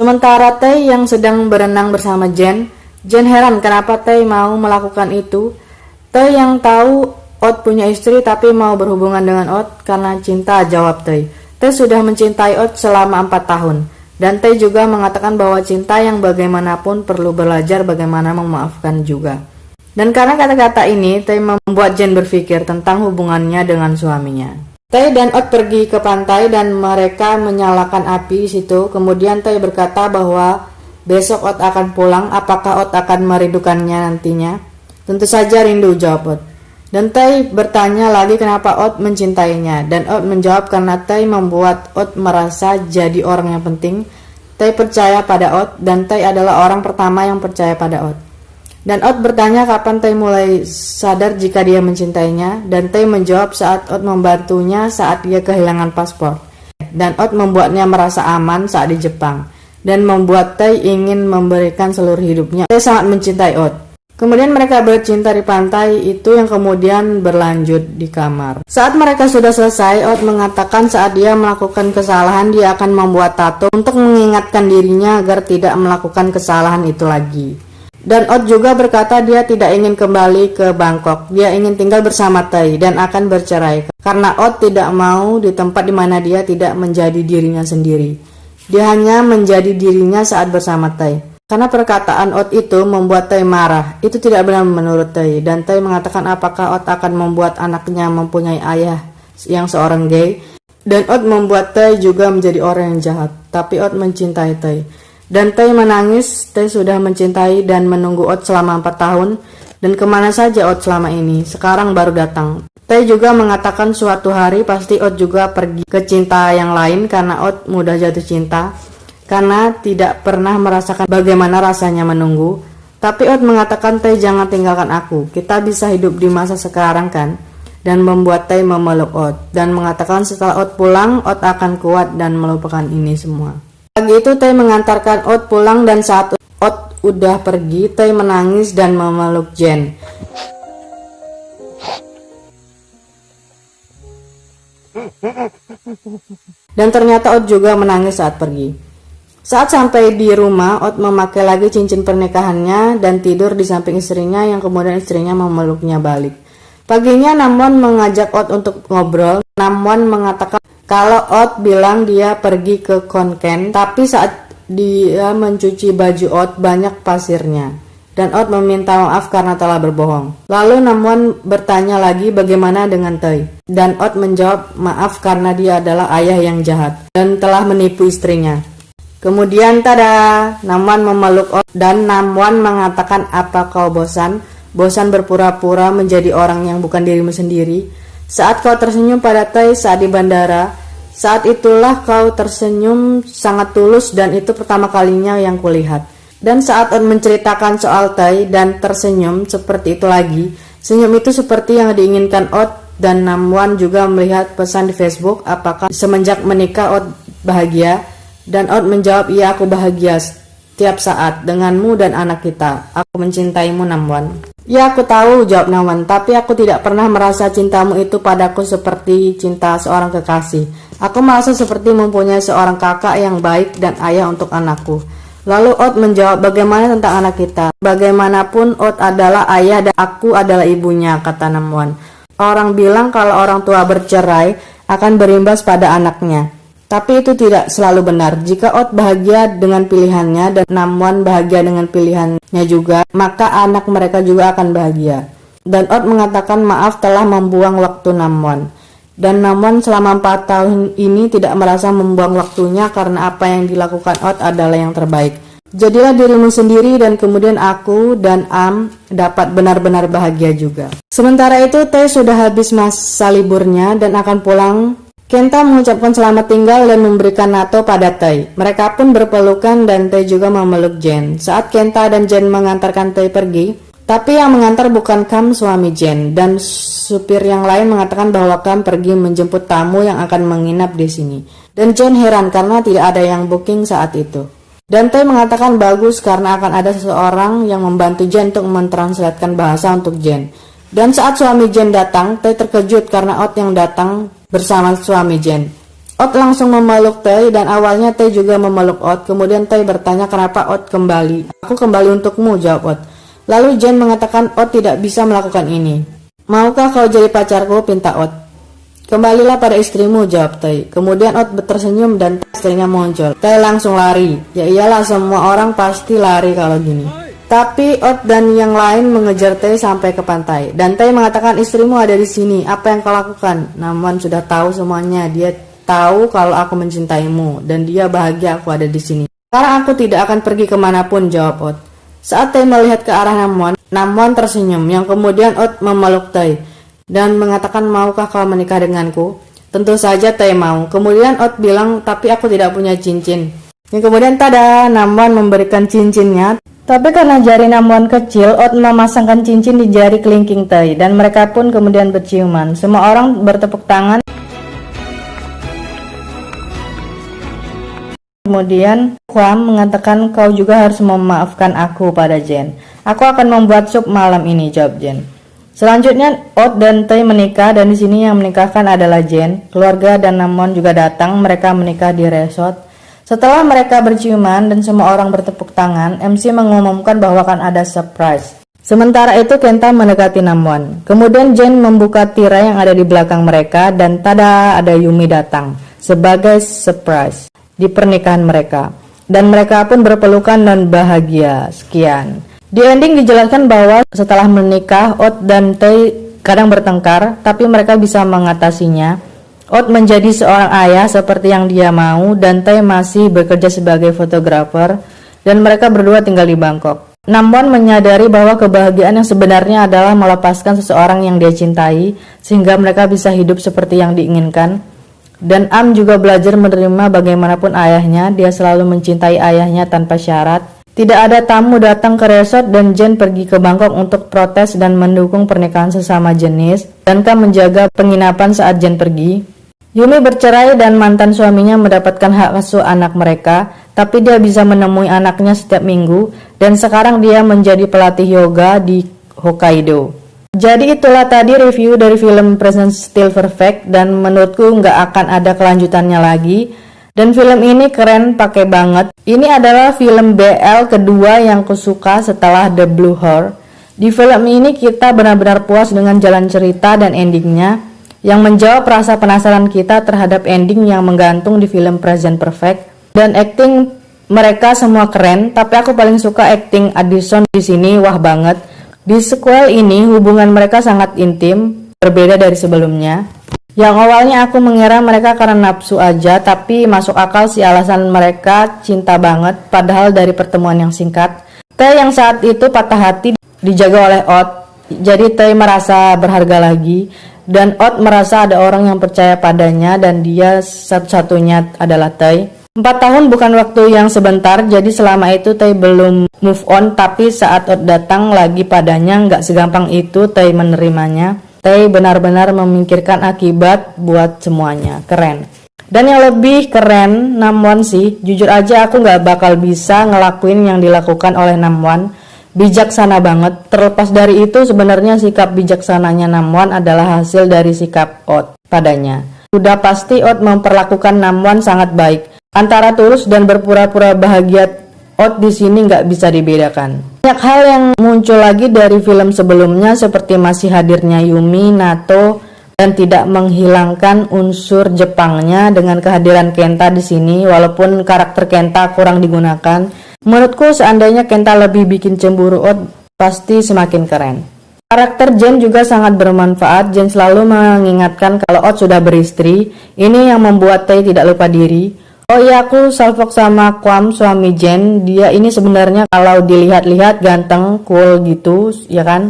Sementara Tae yang sedang berenang bersama Jen heran kenapa Tae mau melakukan itu. Tae yang tahu Ot punya istri tapi mau berhubungan dengan Ot karena cinta, jawab Tae. Tae sudah mencintai Ot selama 4 tahun. Dan Tae juga mengatakan bahwa cinta yang bagaimanapun perlu belajar bagaimana memaafkan juga. Dan karena kata-kata ini, Tae membuat Jen berpikir tentang hubungannya dengan suaminya. Tae dan Ot pergi ke pantai dan mereka menyalakan api di situ. Kemudian Tae berkata bahwa besok Ot akan pulang. Apakah Ot akan merindukannya nantinya? Tentu saja rindu, jawab Ot. Dan Tae bertanya lagi kenapa Ot mencintainya. Dan Ot menjawab karena Tae membuat Ot merasa jadi orang yang penting. Tae percaya pada Ot dan Tae adalah orang pertama yang percaya pada Ot. Dan Ot bertanya kapan Tae mulai sadar jika dia mencintainya. Dan Tae menjawab saat Ot membantunya saat dia kehilangan paspor. Dan Ot membuatnya merasa aman saat di Jepang. Dan membuat Tae ingin memberikan seluruh hidupnya. Tae sangat mencintai Ot. Kemudian mereka bercinta di pantai itu yang kemudian berlanjut di kamar. Saat mereka sudah selesai, Ot mengatakan saat dia melakukan kesalahan dia akan membuat tato untuk mengingatkan dirinya agar tidak melakukan kesalahan itu lagi. Dan Ot juga berkata dia tidak ingin kembali ke Bangkok. Dia ingin tinggal bersama Tae dan akan bercerai. Karena Ot tidak mau di tempat di mana dia tidak menjadi dirinya sendiri. Dia hanya menjadi dirinya saat bersama Tae. Karena perkataan Ot itu membuat Tae marah. Itu tidak benar menurut Tae. Dan Tae mengatakan apakah Ot akan membuat anaknya mempunyai ayah yang seorang gay. Dan Ot membuat Tae juga menjadi orang yang jahat. Tapi Ot mencintai Tae. Dan Tae menangis. Tae sudah mencintai dan menunggu Ot selama 4 tahun. Dan kemana saja Ot selama ini? Sekarang baru datang. Tae juga mengatakan suatu hari pasti Ot juga pergi ke cinta yang lain karena Ot mudah jatuh cinta. Karena tidak pernah merasakan bagaimana rasanya menunggu. Tapi Ot mengatakan Tae jangan tinggalkan aku. Kita bisa hidup di masa sekarang kan? Dan membuat Tae memeluk Ot. Dan mengatakan setelah Ot pulang, Ot akan kuat dan melupakan ini semua. Pagi itu Tae mengantarkan Ot pulang dan saat Ot udah pergi, Tae menangis dan memeluk Jen. Dan ternyata Ot juga menangis saat pergi. Saat sampai di rumah, Ot memakai lagi cincin pernikahannya dan tidur di samping istrinya yang kemudian istrinya memeluknya balik. Paginya Namwon mengajak Ot untuk ngobrol. Namwon mengatakan kalau Ot bilang dia pergi ke Konken, tapi saat dia mencuci baju Ot banyak pasirnya. Dan Ot meminta maaf karena telah berbohong. Lalu Namwon bertanya lagi bagaimana dengan Tae. Dan Ot menjawab maaf karena dia adalah ayah yang jahat dan telah menipu istrinya. Kemudian tada, Namwon memeluk Ot dan Namwon mengatakan apa kau bosan? Bosan berpura-pura menjadi orang yang bukan dirimu sendiri. Saat kau tersenyum pada Tae saat di bandara, saat itulah kau tersenyum sangat tulus dan itu pertama kalinya yang kulihat. Dan saat Ot menceritakan soal Tae dan tersenyum seperti itu lagi, senyum itu seperti yang diinginkan Ot dan Namwon juga melihat pesan di Facebook apakah semenjak menikah Ot bahagia. Dan Ot menjawab, iya aku bahagia setiap saat denganmu dan anak kita. Aku mencintaimu Namwon. Ya aku tahu, jawab Namwon, tapi aku tidak pernah merasa cintamu itu padaku seperti cinta seorang kekasih. Aku merasa seperti mempunyai seorang kakak yang baik dan ayah untuk anakku. Lalu Ot menjawab, bagaimana tentang anak kita? Bagaimanapun Ot adalah ayah dan aku adalah ibunya, kata Namwon. Orang bilang kalau orang tua bercerai akan berimbas pada anaknya. Tapi itu tidak selalu benar. Jika Ot bahagia dengan pilihannya dan Namwon bahagia dengan pilihannya juga, maka anak mereka juga akan bahagia. Dan Ot mengatakan maaf telah membuang waktu Namwon. Dan Namwon selama 4 tahun ini tidak merasa membuang waktunya karena apa yang dilakukan Ot adalah yang terbaik. Jadilah dirimu sendiri dan kemudian aku dan Am dapat benar-benar bahagia juga. Sementara itu Tae sudah habis masa liburnya dan akan pulang. Kenta mengucapkan selamat tinggal dan memberikan nato pada Tae. Mereka pun berpelukan dan Tae juga memeluk Jen. Saat Kenta dan Jen mengantarkan Tae pergi, tapi yang mengantar bukan Kam suami Jen, dan supir yang lain mengatakan bahwa Kam pergi menjemput tamu yang akan menginap di sini. Dan Jen heran karena tidak ada yang booking saat itu. Dan Tae mengatakan bagus karena akan ada seseorang yang membantu Jen untuk mentranslatekan bahasa untuk Jen. Dan saat suami Jen datang, Tae terkejut karena Ot yang datang bersama suami Jen. Ot langsung memeluk Tae dan awalnya Tae juga memeluk Ot. Kemudian Tae bertanya kenapa Ot kembali. Aku kembali untukmu, jawab Ot. Lalu Jen mengatakan Ot tidak bisa melakukan ini. Maukah kau jadi pacarku, pinta Ot. Kembalilah pada istrimu, jawab Tae. Kemudian Ot tersenyum dan istrinya muncul. Tae langsung lari. Ya iyalah, semua orang pasti lari kalau gini. Tapi Ot dan yang lain mengejar Tae sampai ke pantai. Dan Tae mengatakan istrimu ada di sini. Apa yang kau lakukan? Namwan sudah tahu semuanya. Dia tahu kalau aku mencintaimu dan dia bahagia aku ada di sini. Sekarang aku tidak akan pergi kemanapun, jawab Ot. Saat Tae melihat ke arah Namwan tersenyum. Yang kemudian Ot memeluk Tae dan mengatakan maukah kau menikah denganku? Tentu saja Tae mau. Kemudian Ot bilang tapi aku tidak punya cincin. Yang kemudian tada, Namwan memberikan cincinnya. Tapi karena jari Namwan kecil, Ot memasangkan cincin di jari kelingking Tae dan mereka pun kemudian berciuman. Semua orang bertepuk tangan. Kemudian Kwam mengatakan kau juga harus memaafkan aku pada Jen. Aku akan membuat sup malam ini, jawab Jen. Selanjutnya Ot dan Tae menikah dan di sini yang menikahkan adalah Jen. Keluarga dan Namwan juga datang. Mereka menikah di resort. Setelah mereka berciuman dan semua orang bertepuk tangan, MC mengumumkan bahwa akan ada surprise. Sementara itu Kenta mendekati Namwan. Kemudian Jen membuka tirai yang ada di belakang mereka dan tada, ada Yumi datang sebagai surprise di pernikahan mereka. Dan mereka pun berpelukan dan bahagia. Sekian. Di ending dijelaskan bahwa setelah menikah, Ot dan Tae kadang bertengkar, tapi mereka bisa mengatasinya. Ot menjadi seorang ayah seperti yang dia mau dan Tae masih bekerja sebagai fotografer dan mereka berdua tinggal di Bangkok. Namwan menyadari bahwa kebahagiaan yang sebenarnya adalah melepaskan seseorang yang dia cintai sehingga mereka bisa hidup seperti yang diinginkan. Dan Am juga belajar menerima bagaimanapun ayahnya, dia selalu mencintai ayahnya tanpa syarat. Tidak ada tamu datang ke resort dan Jen pergi ke Bangkok untuk protes dan mendukung pernikahan sesama jenis dan kan menjaga penginapan saat Jen pergi. Yumi bercerai dan mantan suaminya mendapatkan hak asuh anak mereka, tapi dia bisa menemui anaknya setiap minggu dan sekarang dia menjadi pelatih yoga di Hokkaido. Jadi itulah tadi review dari film Present Still Perfect dan menurutku nggak akan ada kelanjutannya lagi. Dan film ini keren, pakai banget. Ini adalah film BL kedua yang kusuka setelah The Blue Heart. Di film ini kita benar-benar puas dengan jalan cerita dan endingnya yang menjawab rasa penasaran kita terhadap ending yang menggantung di film Present Perfect. Dan acting mereka semua keren, tapi aku paling suka acting Addison di sini, wah banget. Di sequel ini hubungan mereka sangat intim, berbeda dari sebelumnya. Yang awalnya aku mengira mereka karena nafsu aja, tapi masuk akal sih alasan mereka cinta banget, padahal dari pertemuan yang singkat. Tae yang saat itu patah hati dijaga oleh Ot, jadi Tae merasa berharga lagi. Dan Ot merasa ada orang yang percaya padanya dan dia satu-satunya adalah Tae. 4 tahun bukan waktu yang sebentar, jadi selama itu Tae belum move on, tapi saat Ot datang lagi padanya nggak segampang itu Tae menerimanya. Tae benar-benar memikirkan akibat buat semuanya, keren. Dan yang lebih keren Namwan sih, jujur aja aku nggak bakal bisa ngelakuin yang dilakukan oleh Namwan. Bijaksana banget. Terlepas dari itu sebenarnya sikap bijaksananya Namwan adalah hasil dari sikap Ot padanya. Sudah pasti Ot memperlakukan Namwan sangat baik. Antara tulus dan berpura-pura bahagia Ot di sini nggak bisa dibedakan. Banyak hal yang muncul lagi dari film sebelumnya seperti masih hadirnya Yumi, Nato, dan tidak menghilangkan unsur Jepangnya dengan kehadiran Kenta di sini walaupun karakter Kenta kurang digunakan. Menurutku seandainya Kenta lebih bikin cemburu Ot, pasti semakin keren. Karakter Jen juga sangat bermanfaat. Jen selalu mengingatkan kalau Ot sudah beristri. Ini yang membuat Tae tidak lupa diri. Oh iya, aku salfok sama Kwam, suami Jen. Dia ini sebenarnya kalau dilihat-lihat ganteng, cool gitu, ya kan?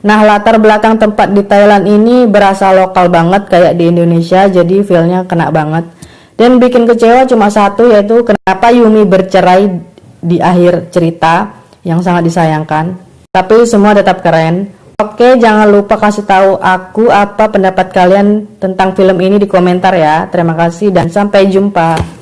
Nah, latar belakang tempat di Thailand ini berasa lokal banget kayak di Indonesia, jadi feel-nya kena banget. Dan bikin kecewa cuma satu, yaitu kenapa Yumi bercerai di akhir cerita yang sangat disayangkan. Tapi semua tetap keren. Oke, jangan lupa kasih tahu aku apa pendapat kalian tentang film ini di komentar ya. Terima kasih dan sampai jumpa.